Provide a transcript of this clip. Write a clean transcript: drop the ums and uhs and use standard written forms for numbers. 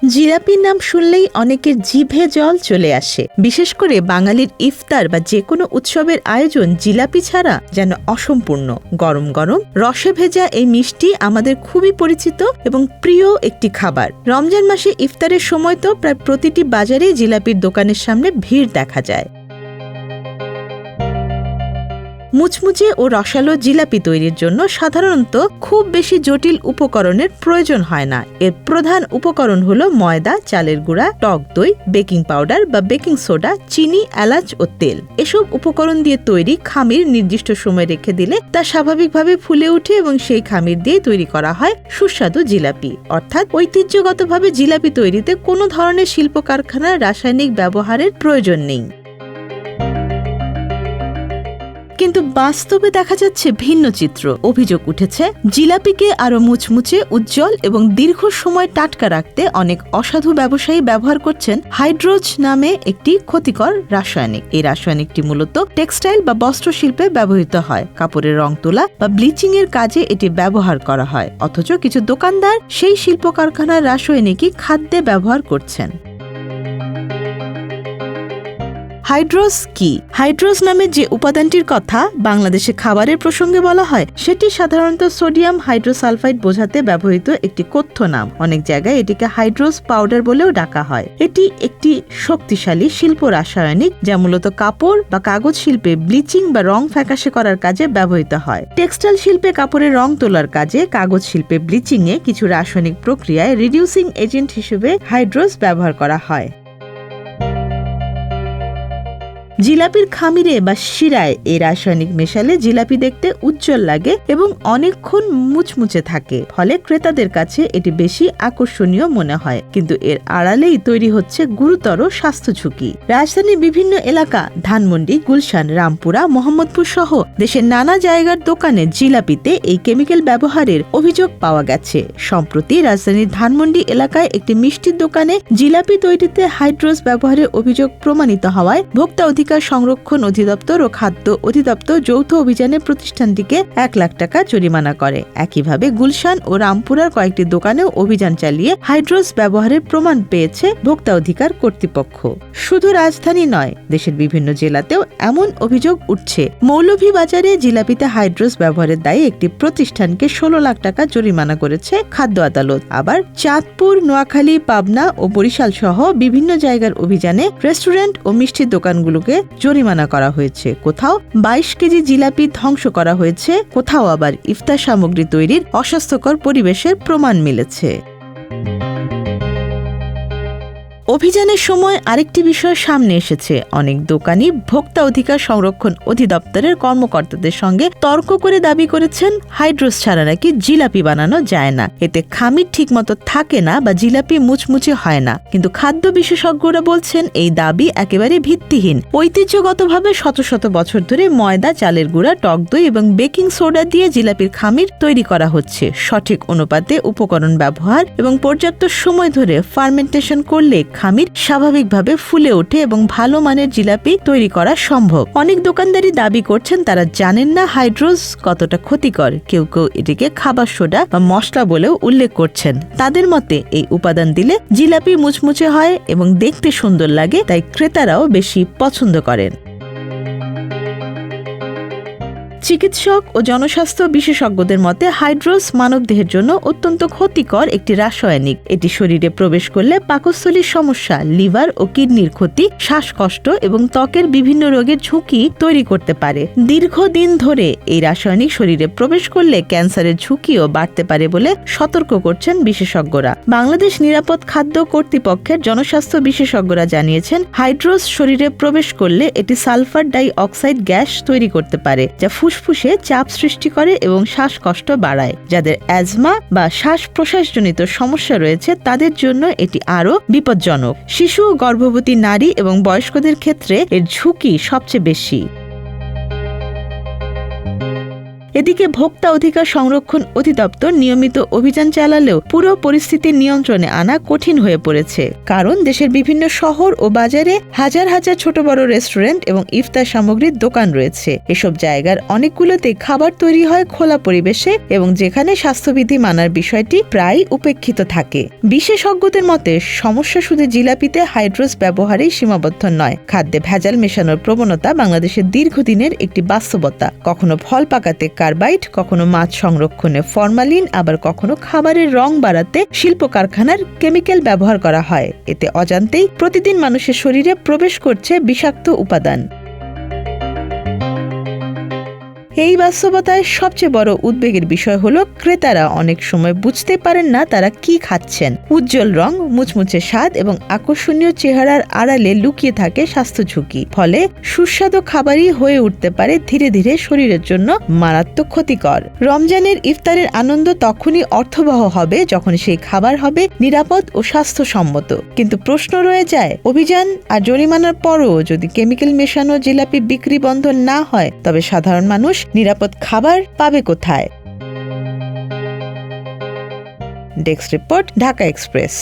জিলাপির নাম শুনলেই অনেকের জিভে জল চলে আসে। বিশেষ করে বাঙালির ইফতার বা যে কোনো উৎসবের আয়োজন জিলাপি ছাড়া যেন অসম্পূর্ণ। গরম গরম রসে ভেজা এই মিষ্টি আমাদের খুবই পরিচিত এবং প্রিয় একটি খাবার। রমজান মাসে ইফতারের সময় তো প্রায় প্রতিটি বাজারেই জিলাপির দোকানের সামনে ভিড় দেখা যায়। মুচমুচে ও রসালো জিলাপি তৈরির জন্য সাধারণত খুব বেশি জটিল উপকরণের প্রয়োজন হয় না। এর প্রধান উপকরণ হলো ময়দা, চালের গুঁড়া, টক দই, বেকিং পাউডার বা বেকিং সোডা, চিনি, এলাচ ও তেল। এসব উপকরণ দিয়ে তৈরি খামির নির্দিষ্ট সময় রেখে দিলে তা স্বাভাবিকভাবে ফুলে ওঠে এবং সেই খামির দিয়ে তৈরি করা হয় সুস্বাদু জিলাপি। অর্থাৎ ঐতিহ্যগতভাবে জিলাপি তৈরিতে কোনো ধরনের শিল্প কারখানার রাসায়নিক ব্যবহারের প্রয়োজন নেই। কিন্তু বাস্তবে দেখা যাচ্ছে ভিন্ন চিত্র। অভিযোগ উঠেছে জিলাপিকে আরো মুচমুচে, উজ্জ্বল এবং দীর্ঘ সময় টাটকা রাখতে অনেক অসাধু ব্যবসায়ী ব্যবহার করছেন হাইড্রোজ নামে একটি ক্ষতিকর রাসায়নিক। এই রাসায়নিকটি মূলত টেক্সটাইল বা বস্ত্র শিল্পে ব্যবহৃত হয়। কাপড়ের রং তোলা বা ব্লিচিং এর কাজে এটি ব্যবহার করা হয়, অথচ কিছু দোকানদার সেই শিল্প কারখানার রাসায়নিকই খাদ্যে ব্যবহার করছেন। হাইড্রোজ কি? হাইড্রোজ নামে যে উপাদানটির কথা বাংলাদেশে খাবারের প্রসঙ্গে বলা হয় সেটি সাধারণত সোডিয়াম হাইড্রোসালফাইড বোঝাতে ব্যবহৃত একটি কথ্য নাম। অনেক জায়গায় এটিকে হাইড্রোজ পাউডার বলেও ডাকা হয়। এটি একটি শক্তিশালী শিল্প রাসায়নিক যা মূলত কাপড় বা কাগজ শিল্পে ব্লিচিং বা রং ফ্যাকাশে করার কাজে ব্যবহৃত হয়। টেক্সটাইল শিল্পে কাপড়ের রং তোলার কাজে, কাগজ শিল্পে ব্লিচিং এ কিছু রাসায়নিক প্রক্রিয়ায় রিডিউসিং এজেন্ট হিসেবে হাইড্রোজ ব্যবহার করা হয়। জিলাপির খামিরে বা শিরায় এই রাসায়নিক মেশালে জিলাপি দেখতে উজ্জ্বল লাগে এবং অনেকক্ষণ মুচমুচে থাকে, ফলে ক্রেতাদের কাছে এটি বেশি আকর্ষণীয় মনে হয়। কিন্তু এর আড়ালেই তৈরি হচ্ছে গুরুতর স্বাস্থ্য ঝুঁকি। রাজধানীর বিভিন্ন এলাকা, ধানমন্ডি, গুলশান, রামপুরা, মোহাম্মদপুর সহ দেশের নানা জায়গার দোকানে জিলাপিতে এই কেমিক্যাল ব্যবহারের অভিযোগ পাওয়া গেছে। সম্প্রতি রাজধানীর ধানমন্ডি এলাকায় একটি মিষ্টির দোকানে জিলাপি তৈরিতে হাইড্রোজ ব্যবহারের অভিযোগ প্রমাণিত হওয়ায় ভোক্তা সংরক্ষণ অধিদপ্তর ও খাদ্য অধিদপ্তর যৌথ অভিযানে প্রতিষ্ঠানটিকে 1 লাখ টাকা জরিমানা করে। একইভাবে গুলশান ও রামপুরার কয়েকটি দোকানেও অভিযান চালিয়ে হাইড্রোজ ব্যবহারের প্রমাণ পেয়েছে ভোক্তা অধিকার কর্তৃপক্ষ। শুধু রাজধানী নয়, দেশের বিভিন্ন জেলাতেও এমন অভিযোগ উঠছে। মৌলভীবাজারে জিলাপিতে হাইড্রোজ ব্যবহারের দায়ে একটি প্রতিষ্ঠানকে 16 লাখ টাকা জরিমানা করেছে খাদ্য আদালত। আবার চাঁদপুর, নোয়াখালী, পাবনা ও বরিশাল সহ বিভিন্ন জায়গার অভিযানে রেস্টুরেন্ট ও মিষ্টির দোকানগুলোকে জরিমানা করা হয়েছে। কোথাও 22 কেজি জিলাপি ধ্বংস করা হয়েছে, কোথাও আবার ইফতার সামগ্রী তৈরির অস্বাস্থ্যকর পরিবেশের প্রমাণ মিলেছে। অভিযানের সময় আরেকটি বিষয় সামনে এসেছে। অনেক দোকানি ভোক্তা অধিকার সংরক্ষণ অধিদপ্তরের কর্মকর্তাদের সঙ্গে তর্ক করে দাবি করেছেন হাইড্রোজ ছাড়া নাকি জিলাপি বানানো যায় না, এতে খামির ঠিকমতো থাকে না বা জিলাপি মুচমুচে হয় না। কিন্তু খাদ্য বিশেষজ্ঞরা বলছেন এই দাবি একেবারে ভিত্তিহীন। ঐতিহ্যগতভাবে শত শত বছর ধরে ময়দা, চালের গুঁড়া, টক দই এবং বেকিং সোডা দিয়ে জিলাপির খামির তৈরি করা হচ্ছে। সঠিক অনুপাতে উপকরণ ব্যবহার এবং পর্যাপ্ত সময় ধরে ফার্মেন্টেশন করলে খামির স্বাভাবিকভাবে ফুলে ওঠে এবং ভালো মানের জিলাপি তৈরি করা সম্ভব। অনেক দোকানদারই দাবি করছেন তারা জানেন না হাইড্রোজ কতটা ক্ষতিকর। কেউ কেউ এটিকে খাবার সোডা বা মশলা বলেও উল্লেখ করছেন। তাদের মতে এই উপাদান দিলে জিলাপি মুচমুচে হয় এবং দেখতে সুন্দর লাগে, তাই ক্রেতারাও বেশি পছন্দ করেন। চিকিৎসক ও জনস্বাস্থ্য বিশেষজ্ঞদের মতে হাইড্রোজ মানবদেহের জন্য অত্যন্ত ক্ষতিকর একটি রাসায়নিক। এটি শরীরে প্রবেশ করলে পাকস্থলীর সমস্যা, লিভার ও কিডনির ক্ষতি, শ্বাসকষ্ট এবং ত্বকের বিভিন্ন রোগের ঝুঁকি তৈরি করতে পারে। দীর্ঘদিন ধরে এই রাসায়নিক শরীরে প্রবেশ করলে ক্যান্সারের ঝুঁকিও বাড়তে পারে বলে সতর্ক করছেন বিশেষজ্ঞরা। বাংলাদেশ নিরাপদ খাদ্য কর্তৃপক্ষের জনস্বাস্থ্য বিশেষজ্ঞরা জানিয়েছেন হাইড্রোজ শরীরে প্রবেশ করলে এটি সালফার ডাই অক্সাইড গ্যাস তৈরি করতে পারে, যা ফুসফুসে চাপ সৃষ্টি করে এবং শ্বাসকষ্ট বাড়ায়। যাদের অ্যাজমা বা শ্বাস প্রশ্বাসজনিত সমস্যা রয়েছে তাদের জন্য এটি আরও বিপজ্জনক। শিশু, গর্ভবতী নারী এবং বয়স্কদের ক্ষেত্রে এর ঝুঁকি সবচেয়ে বেশি। এদিকে ভোক্তা অধিকার সংরক্ষণ অধিদপ্তর নিয়মিত অভিযান চালালেও পুরো পরিস্থিতি নিয়ন্ত্রণে আনা কঠিন হয়ে পড়েছে, কারণ দেশের বিভিন্ন শহর ও বাজারে হাজার হাজার ছোট বড় রেস্টুরেন্ট এবং ইফতার সামগ্রীর দোকান রয়েছে। এসব জায়গার অনেকগুলোতে খাবার তৈরি হয় খোলা পরিবেশে এবং যেখানে স্বাস্থ্যবিধি মানার বিষয়টি প্রায় উপেক্ষিত থাকে। বিশেষজ্ঞদের মতে সমস্যা শুধু জিলাপিতে হাইড্রোস ব্যবহারেই সীমাবদ্ধ নয়। খাদ্যে ভেজাল মেশানোর প্রবণতা বাংলাদেশের দীর্ঘদিনের একটি বাস্তবতা। কখনো ফল পাকাতে কার্বাইড, কখনো মাছ সংরক্ষণে ফরমালিন, আবার কখনো খাবারের রং বাড়াতে শিল্প কারখানার কেমিক্যাল ব্যবহার করা হয়। এতে অজান্তেই প্রতিদিন মানুষের শরীরে প্রবেশ করছে বিষাক্ত উপাদান। এই বাস্তবতায় সবচেয়ে বড় উদ্বেগের বিষয় হলো ক্রেতারা অনেক সময় বুঝতে পারেন না তারা কি খাচ্ছেন। উজ্জ্বল রং, মুচমুচে স্বাদ এবং আকর্ষণীয় চেহারার আড়ালে লুকিয়ে থাকে স্বাস্থ্য ঝুঁকি। ফলে সুস্বাদু খাবারই হয়ে উঠতে পারে ধীরে ধীরে শরীরের জন্য মারাত্মক ক্ষতিকর। রমজানের ইফতারের আনন্দ তখনই অর্থবহ হবে যখন সেই খাবার হবে নিরাপদ ও স্বাস্থ্যসম্মত। কিন্তু প্রশ্ন রয়ে যায়, অভিযান আর জরিমানার পরও যদি কেমিক্যাল মেশানো জিলাপি বিক্রি বন্ধ না হয়, তবে সাধারণ মানুষ নিরাপদ খাবার পাবে কোথায়? Desk report, Dhaka express.